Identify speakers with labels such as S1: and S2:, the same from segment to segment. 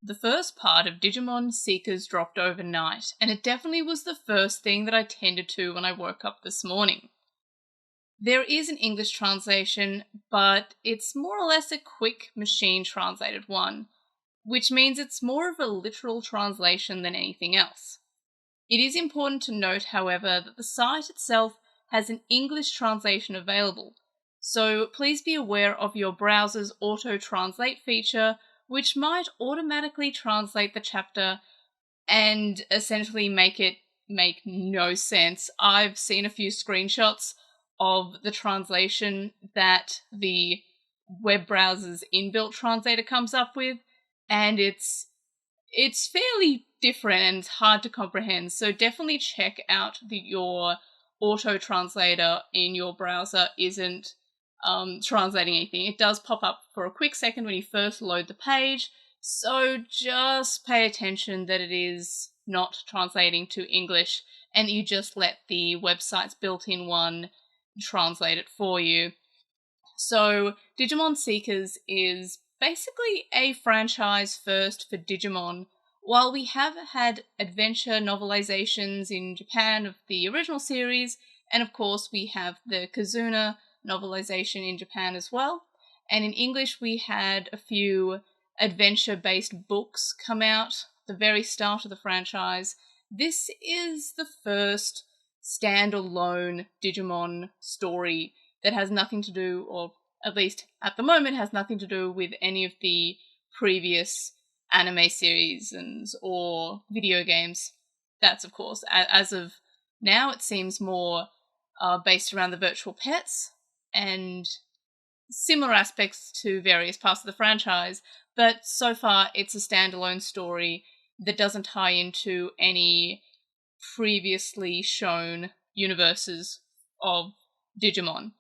S1: The first part of Digimon Seekers dropped overnight, and it definitely was the first thing that I tended to when I woke up this morning. There is an English translation, but it's more or less a quick machine-translated one, which means it's more of a literal translation than anything else. It is important to note, however, that the site itself has an English translation available, so please be aware of your browser's auto-translate feature, which might automatically translate the chapter and essentially make it make no sense. I've seen a few screenshots of the translation that the web browser's inbuilt translator comes up with, and it's fairly different and it's hard to comprehend, so definitely check out your auto-translator in your browser isn't translating anything. It does pop up for a quick second when you first load the page, so just pay attention that it is not translating to English and you just let the website's built-in one translate it for you. So Digimon Seekers is basically a franchise first for Digimon. While we have had adventure novelizations in Japan of the original series, and of course we have the Kazuna novelization in Japan as well, and in English we had a few adventure-based books come out at the very start of the franchise. This is the first standalone Digimon story that has nothing to do, or at least at the moment has nothing to do with any of the previous anime series or video games. That's, of course, as of now, it seems more based around the virtual pets and similar aspects to various parts of the franchise, but so far it's a standalone story that doesn't tie into any previously shown universes of Digimon.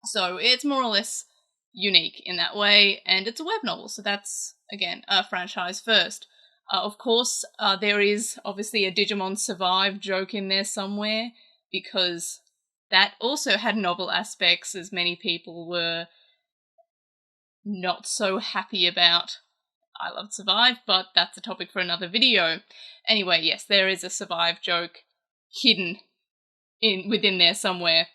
S1: So it's more or less unique in that way, and it's a web novel, so that's, again, a franchise first. Of course, there is obviously a Digimon Survive joke in there somewhere, because that also had novel aspects, as many people were not so happy about. I loved Survive, but that's a topic for another video. Anyway, yes, there is a Survive joke hidden within there somewhere.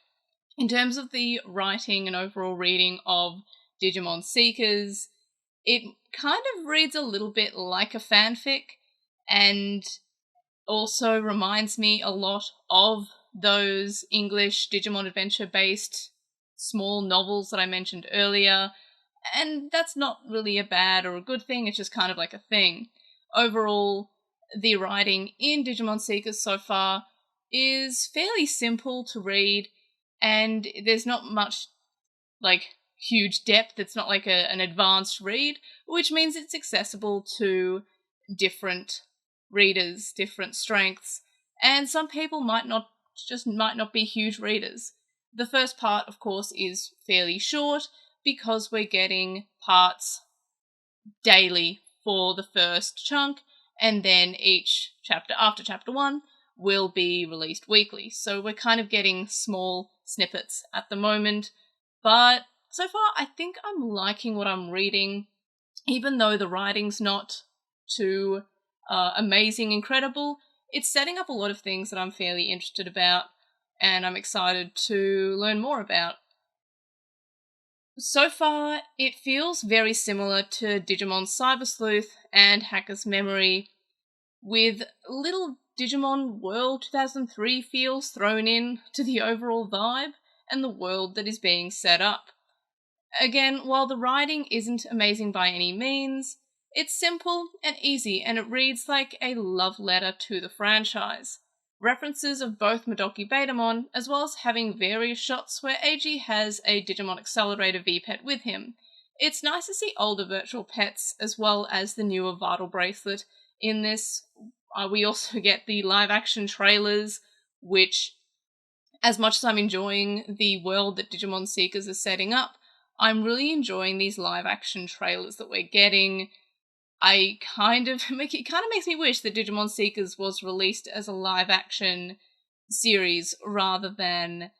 S1: In terms of the writing and overall reading of Digimon Seekers, it kind of reads a little bit like a fanfic, and also reminds me a lot of those English Digimon adventure-based small novels that I mentioned earlier, and that's not really a bad or a good thing, it's just kind of like a thing. Overall, the writing in Digimon Seekers so far is fairly simple to read, and there's not much, huge depth. It's not like an advanced read, which means it's accessible to different readers, different strengths, and some people might not be huge readers. The first part, of course, is fairly short because we're getting parts daily for the first chunk, and then each chapter after chapter 1 will be released weekly. So we're kind of getting small snippets at the moment, but so far I think I'm liking what I'm reading, even though the writing's not too amazing, incredible. It's setting up a lot of things that I'm fairly interested about, and I'm excited to learn more about. So far, it feels very similar to Digimon Cyber Sleuth and Hacker's Memory, with little Digimon World 2003 feels thrown in to the overall vibe and the world that is being set up. Again, while the writing isn't amazing by any means, it's simple and easy, and it reads like a love letter to the franchise. References of both Madoki Betamon, as well as having various shots where AG has a Digimon Accelerator V-Pet with him. It's nice to see older virtual pets, as well as the newer Vital Bracelet in this. We also get the live-action trailers, which, as much as I'm enjoying the world that Digimon Seekers is setting up, I'm really enjoying these live-action trailers that we're getting. It kind of makes me wish that Digimon Seekers was released as a live-action series rather than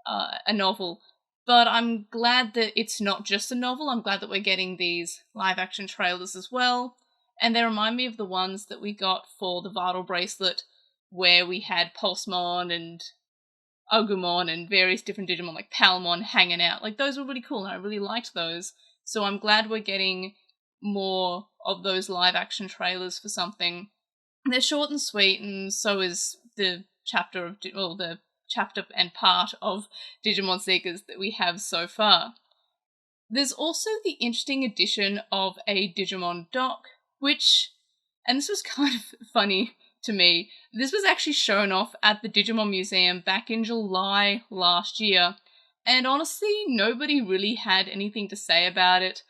S1: a novel. But I'm glad that it's not just a novel. I'm glad that we're getting these live-action trailers as well. And they remind me of the ones that we got for the Vital Bracelet, where we had Pulsemon and Agumon and various different Digimon like Palmon hanging out. Like, those were really cool and I really liked those. So I'm glad we're getting more of those live action trailers for something. They're short and sweet, and so is the chapter and part of Digimon Seekers that we have so far. There's also the interesting addition of a Digimon dock, which, and this was kind of funny to me, this was actually shown off at the Digimon Museum back in July last year, and honestly, nobody really had anything to say about it.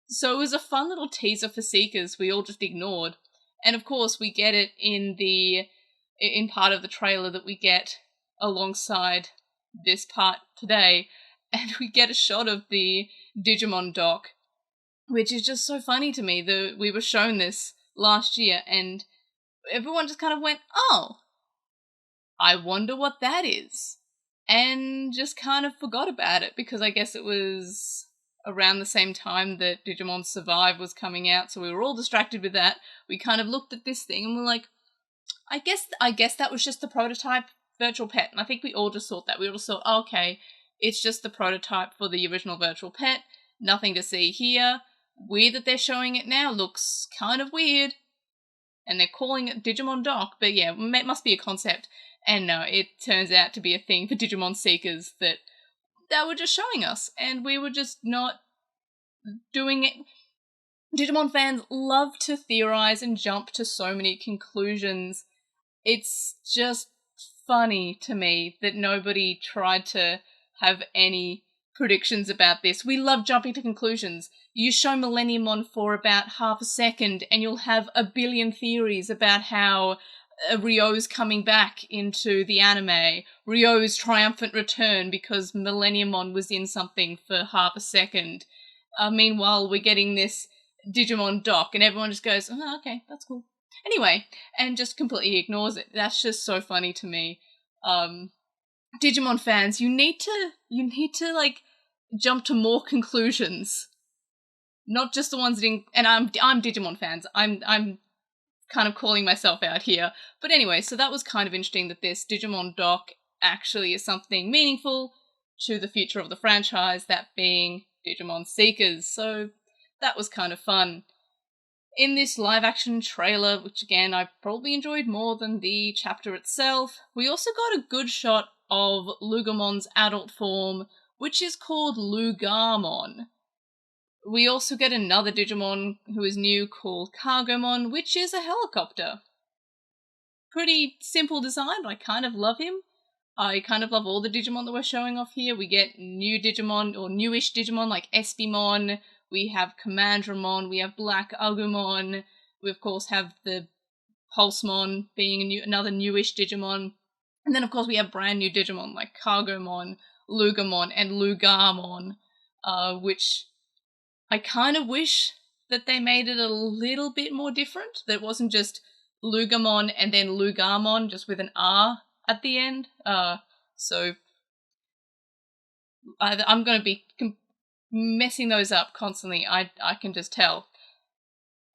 S1: So it was a fun little teaser for Seekers we all just ignored. And of course, we get it in part of the trailer that we get alongside this part today, and we get a shot of the Digimon dock, which is just so funny to me. We were shown this last year, and everyone just kind of went, "Oh, I wonder what that is," and just kind of forgot about it, because I guess it was around the same time that Digimon Survive was coming out, so we were all distracted with that. We kind of looked at this thing and we're like, I guess that was just the prototype virtual pet. And I think we all just thought that. We all just thought, oh, okay, it's just the prototype for the original virtual pet. Nothing to see here. Weird that they're showing it now. Looks kind of weird. And they're calling it Digimon Dock, but yeah, it must be a concept. And no, it turns out to be a thing for Digimon Seekers that were just showing us, and we were just not doing it. Digimon fans love to theorize and jump to so many conclusions. It's just funny to me that nobody tried to have any predictions about this. We love jumping to conclusions. You show Millenniummon for about half a second and you'll have a billion theories about how Ryo's coming back into the anime, Ryo's triumphant return because Millenniummon was in something for half a second. Meanwhile, we're getting this Digimon dock and everyone just goes, oh, okay, that's cool. Anyway, and just completely ignores it. That's just so funny to me. Digimon fans, you need to like jump to more conclusions, not just the ones that. And I'm Digimon fans. I'm kind of calling myself out here. But anyway, so that was kind of interesting that this Digimon dock actually is something meaningful to the future of the franchise, that being Digimon Seekers. So that was kind of fun. In this live-action trailer, which again I probably enjoyed more than the chapter itself, we also got a good shot of Lugamon's adult form, which is called Lugamon. We also get another Digimon who is new called Cargomon, which is a helicopter. Pretty simple design, but I kind of love him. I kind of love all the Digimon that we're showing off here. We get new Digimon, or newish Digimon like Espimon, we have Commandramon, we have Black Agumon, we of course have the Pulsemon being another newish Digimon, and then of course we have brand new Digimon like Cargomon, Lugamon, and Lugamon, which I kind of wish that they made it a little bit more different, that it wasn't just Lugamon and then Lugamon, just with an R at the end. So I'm going to be messing those up constantly, I can just tell.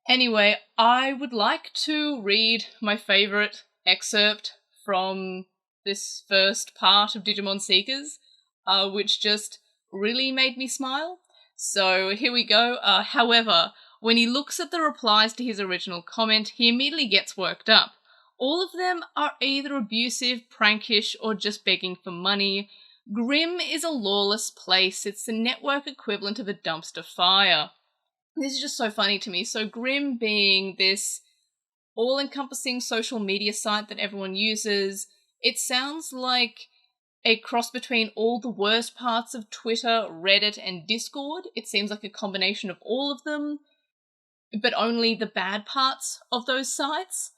S1: Anyway, I would like to read my favourite excerpt from this first part of Digimon Seekers, which just really made me smile. So here we go. However, when he looks at the replies to his original comment, he immediately gets worked up. All of them are either abusive, prankish, or just begging for money. Grimm is a lawless place. It's the network equivalent of a dumpster fire. This is just so funny to me. So Grimm being this all-encompassing social media site that everyone uses, it sounds like a cross between all the worst parts of Twitter, Reddit, and Discord. It seems like a combination of all of them, but only the bad parts of those sites.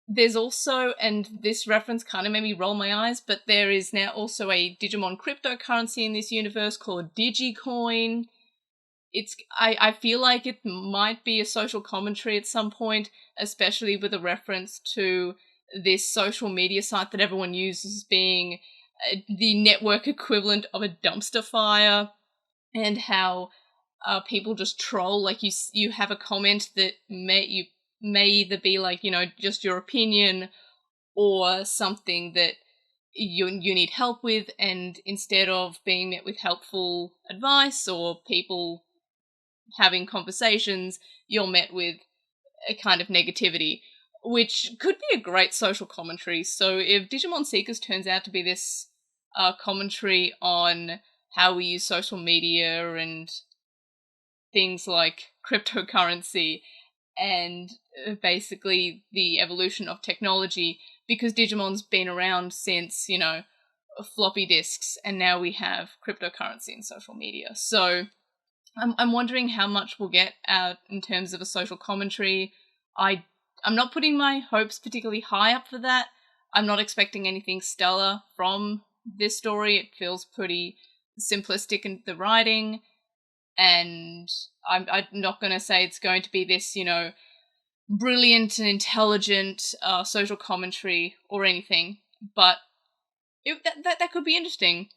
S1: There's also, and this reference kind of made me roll my eyes, but there is now also a Digimon cryptocurrency in this universe called Digicoin. I feel like it might be a social commentary at some point, especially with a reference to this social media site that everyone uses being the network equivalent of a dumpster fire, and how people just troll. Like you have a comment that may either be like, just your opinion or something that you need help with, and instead of being met with helpful advice or people having conversations, you're met with a kind of negativity, which could be a great social commentary. So if Digimon Seekers turns out to be this commentary on how we use social media and things like cryptocurrency and basically the evolution of technology, because Digimon's been around since, floppy disks, and now we have cryptocurrency and social media. So I'm wondering how much we'll get out in terms of a social commentary. I'm not putting my hopes particularly high up for that. I'm not expecting anything stellar from this story. It feels pretty simplistic in the writing, and I'm not going to say it's going to be this, brilliant and intelligent social commentary or anything, but that could be interesting.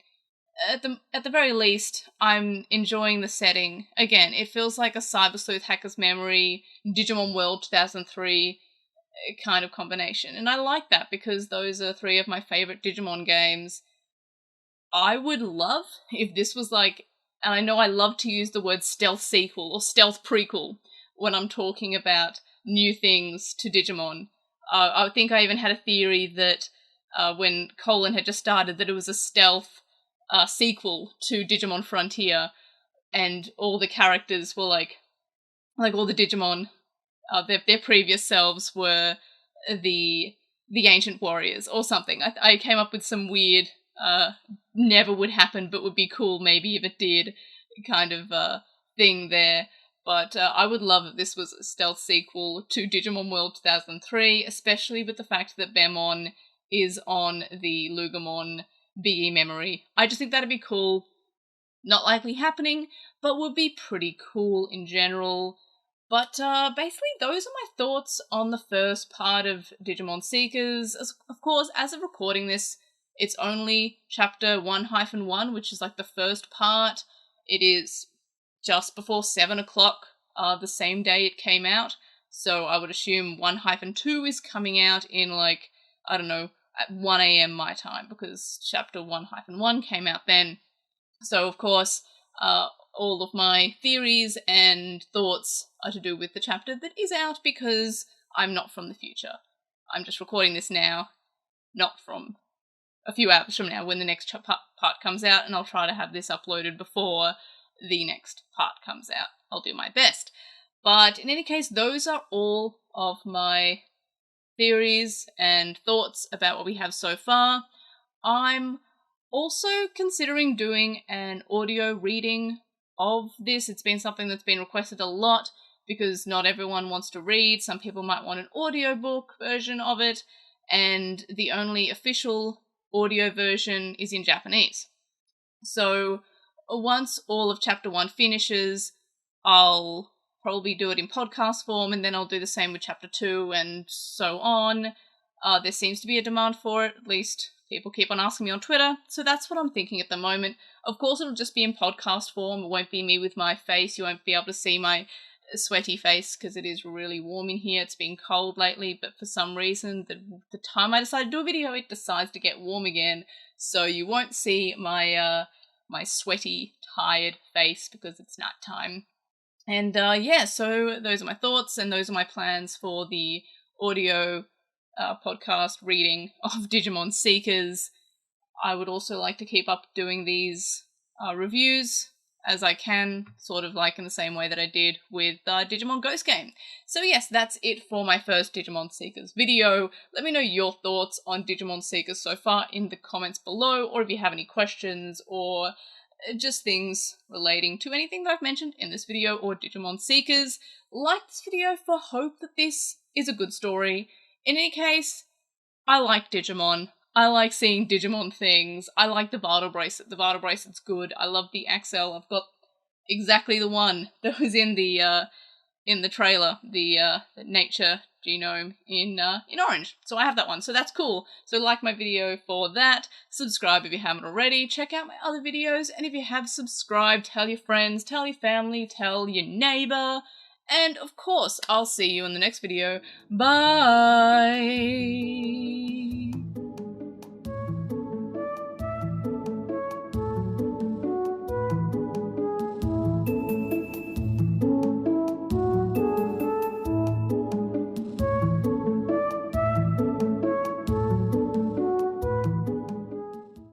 S1: At the very least, I'm enjoying the setting. Again, it feels like a Cyber Sleuth Hacker's Memory, Digimon World 2003 kind of combination, and I like that because those are three of my favorite Digimon games. I would love if this was like, and I know I love to use the word stealth sequel or stealth prequel when I'm talking about new things to Digimon. I think I even had a theory that when Colin had just started, that it was a stealth sequel to Digimon Frontier, and all the characters were like all the Digimon, their previous selves were the ancient warriors or something. I came up with some weird, never would happen but would be cool maybe if it did kind of thing there. But I would love if this was a stealth sequel to Digimon World 2003, especially with the fact that Bemon is on the Lugamon BE memory. I just think that'd be cool. Not likely happening, but would be pretty cool in general. But basically, those are my thoughts on the first part of Digimon Seekers. Of course, as of recording this, it's only chapter 1-1, which is like the first part. It is just before 7 o'clock the same day it came out. So I would assume 1-2 is coming out in like, I don't know, at 1 a.m. my time, because chapter 1-1 came out then. So of course, all of my theories and thoughts are to do with the chapter that is out, because I'm not from the future. I'm just recording this now, not from a few hours from now when the next part comes out, and I'll try to have this uploaded before the next part comes out. I'll do my best. But in any case, those are all of my theories and thoughts about what we have so far. I'm also considering doing an audio reading of this. It's been something that's been requested a lot because not everyone wants to read. Some people might want an audiobook version of it, and the only official audio version is in Japanese. So once all of chapter 1 finishes, I'll probably do it in podcast form, and then I'll do the same with chapter 2 and so on. There seems to be a demand for it, at least people keep on asking me on Twitter, so that's what I'm thinking at the moment. Of course, it'll just be in podcast form. It won't be me with my face. You won't be able to see my sweaty face because it is really warm in here. It's been cold lately, but for some reason, the time I decide to do a video, it decides to get warm again. So you won't see my my sweaty, tired face because it's night time. And yeah, so those are my thoughts, and those are my plans for the audio podcast reading of Digimon Seekers. I would also like to keep up doing these reviews as I can, sort of like in the same way that I did with Digimon Ghost Game. So yes, that's it for my first Digimon Seekers video. Let me know your thoughts on Digimon Seekers so far in the comments below, or if you have any questions or just things relating to anything that I've mentioned in this video or Digimon Seekers. Like this video for hope that this is a good story. In any case, I like Digimon. I like seeing Digimon things. I like the Bartle Bracelet. The Bartle Bracelet's good. I love the Axel. I've got exactly the one that was in the trailer, the nature genome in orange. So I have that one, so that's cool. So like my video for that, subscribe if you haven't already, check out my other videos, and if you have subscribed, tell your friends, tell your family, tell your neighbor, and of course, I'll see you in the next video. Bye!